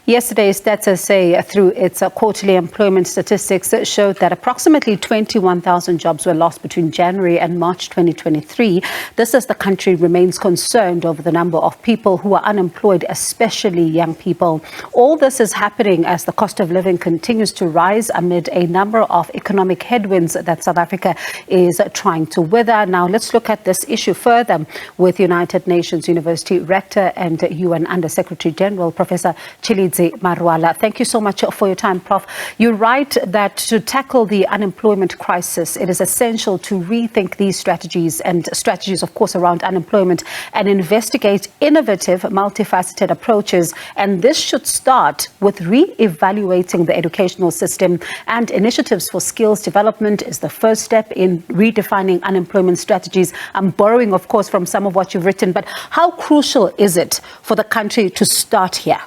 Yesterday, Stats SA, through its quarterly employment statistics, showed that approximately 21,000 jobs were lost between January and March 2023. This as the country remains concerned over the number of people who are unemployed, especially young people. All this is happening as the cost of living continues to rise amid a number of economic headwinds that South Africa is trying to weather. Now, let's look at this issue further with United Nations University Rector and UN Under Secretary General, Professor Tshilidzi Marwala. Thank you so much for your time, Prof. You write that to tackle the unemployment crisis, it is essential to rethink these strategies, of course, around unemployment, and investigate innovative, multifaceted approaches. And this should start with re-evaluating the educational system, and initiatives for skills development is the first step in redefining unemployment strategies. I'm borrowing, of course, from some of what you've written, but how crucial is it for the country to start here?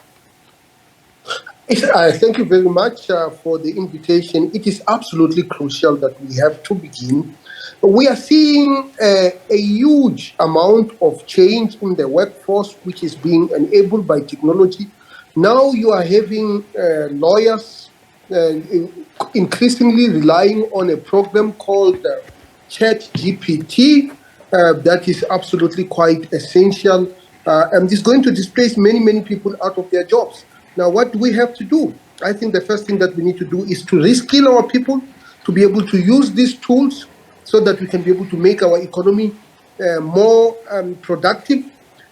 Thank you very much for the invitation. It is absolutely crucial that we have to begin. We are seeing a huge amount of change in the workforce, which is being enabled by technology. Now you are having lawyers increasingly relying on a program called ChatGPT that is absolutely quite essential, and is going to displace many people out of their jobs. Now, what do we have to do? I think the first thing that we need to do is to reskill our people to be able to use these tools so that we can be able to make our economy more productive.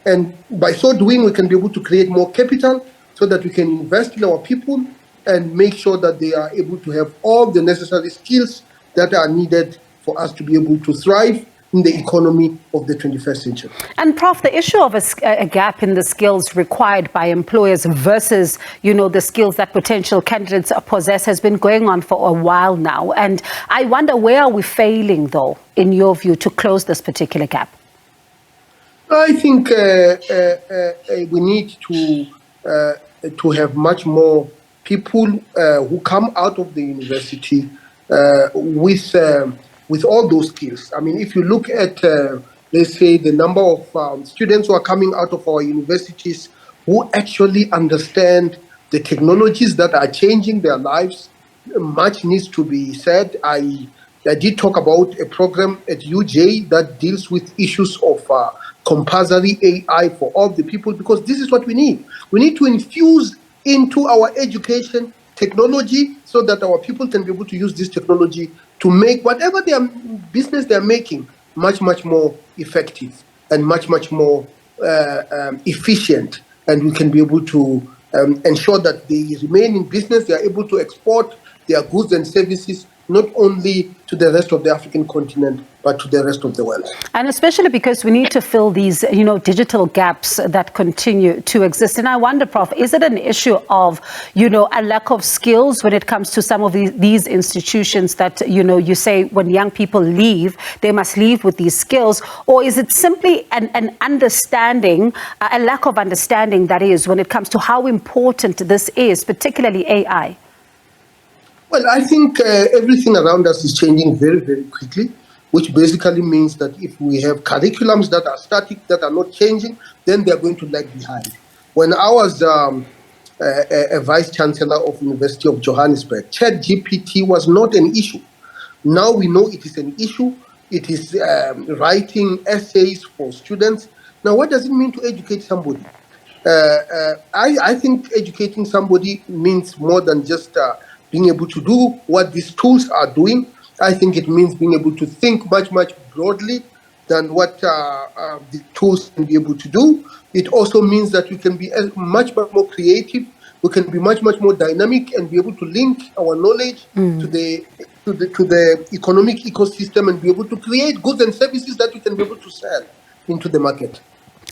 And by so doing, we can be able to create more capital so that we can invest in our people and make sure that they are able to have all the necessary skills that are needed for us to be able to thrive in the economy of the 21st century. And Prof, the issue of a gap in the skills required by employers versus, the skills that potential candidates possess has been going on for a while now. And I wonder, where are we failing, though, in your view, to close this particular gap? I think we need to have much more people who come out of the university with all those skills. I mean, if you look at, let's say, the number of students who are coming out of our universities who actually understand the technologies that are changing their lives, much needs to be said. I did talk about a program at UJ that deals with issues of compulsory AI for all the people, because this is what we need. We need to infuse into our education technology so that our people can be able to use this technology to make whatever their business they're making much more effective and much more efficient. And we can be able to ensure that they remain in business, they are able to export their goods and services not only to the rest of the African continent, but to the rest of the world. And especially because we need to fill these, digital gaps that continue to exist. And I wonder, Prof, is it an issue of, a lack of skills when it comes to some of these institutions that, you say when young people leave, they must leave with these skills? Or is it simply an understanding, a lack of understanding, that is, when it comes to how important this is, particularly AI? Well, I think everything around us is changing very quickly, which basically means that if we have curriculums that are static, that are not changing, then they're going to lag behind. When I was a vice chancellor of University of Johannesburg, ChatGPT was not an issue. Now we know it is an issue. It is writing essays for students. Now, what does it mean to educate somebody? I think educating somebody means more than just being able to do what these tools are doing. I think it means being able to think much broadly than what the tools can be able to do. It also means that we can be much more creative. We can be much more dynamic and be able to link our knowledge to the economic ecosystem and be able to create goods and services that we can be able to sell into the market.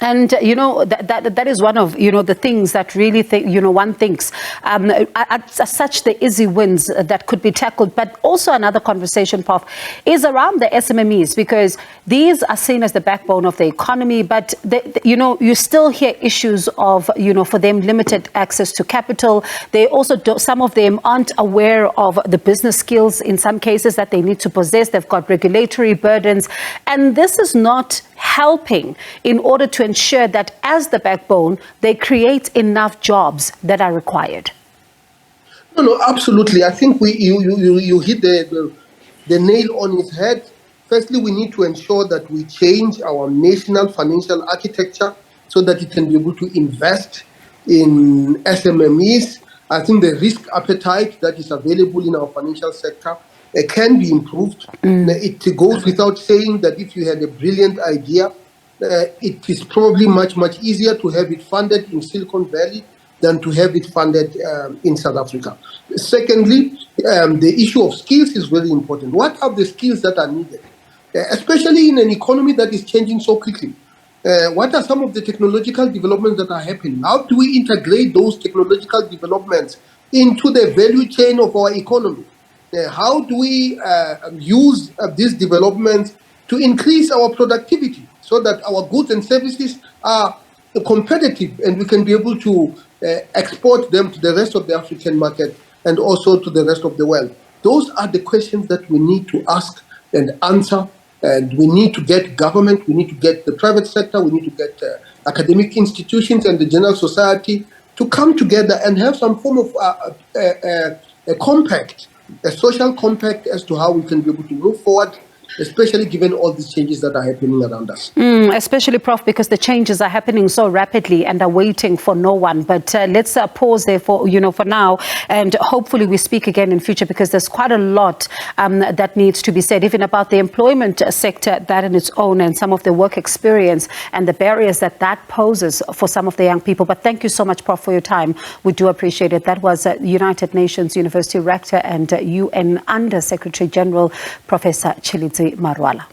And, that is one of, the things that really, one thinks as such the easy wins that could be tackled. But also another conversation, Prof, is around the SMMEs, because these are seen as the backbone of the economy. But, you still hear issues of, for them, limited access to capital. They also, some of them aren't aware of the business skills in some cases that they need to possess. They've got regulatory burdens. And this is not helping in order to ensure that as the backbone, they create enough jobs that are required? No, absolutely. I think you hit the nail on its head. Firstly, we need to ensure that we change our national financial architecture so that it can be able to invest in SMMEs. I think the risk appetite that is available in our financial sector can be improved. It goes without saying that if you had a brilliant idea, it is probably much easier to have it funded in Silicon Valley than to have it funded in South Africa. Secondly, the issue of skills is very important. What are the skills that are needed, especially in an economy that is changing so quickly? What are some of the technological developments that are happening? How do we integrate those technological developments into the value chain of our economy? How do we use these developments to increase our productivity so that our goods and services are competitive and we can be able to export them to the rest of the African market and also to the rest of the world? Those are the questions that we need to ask and answer. And we need to get government, we need to get the private sector, we need to get academic institutions and the general society to come together and have some form of a compact, a social compact as to how we can be able to move forward, especially given all these changes that are happening around us. Especially, Prof, because the changes are happening so rapidly and are waiting for no one. But let's pause there for now, and hopefully we speak again in future, because there's quite a lot that needs to be said, even about the employment sector, that in its own, and some of the work experience and the barriers that poses for some of the young people. But thank you so much, Prof, for your time. We do appreciate it. That was United Nations University Rector and UN Under Secretary General, Professor Tshilidzi Marwala.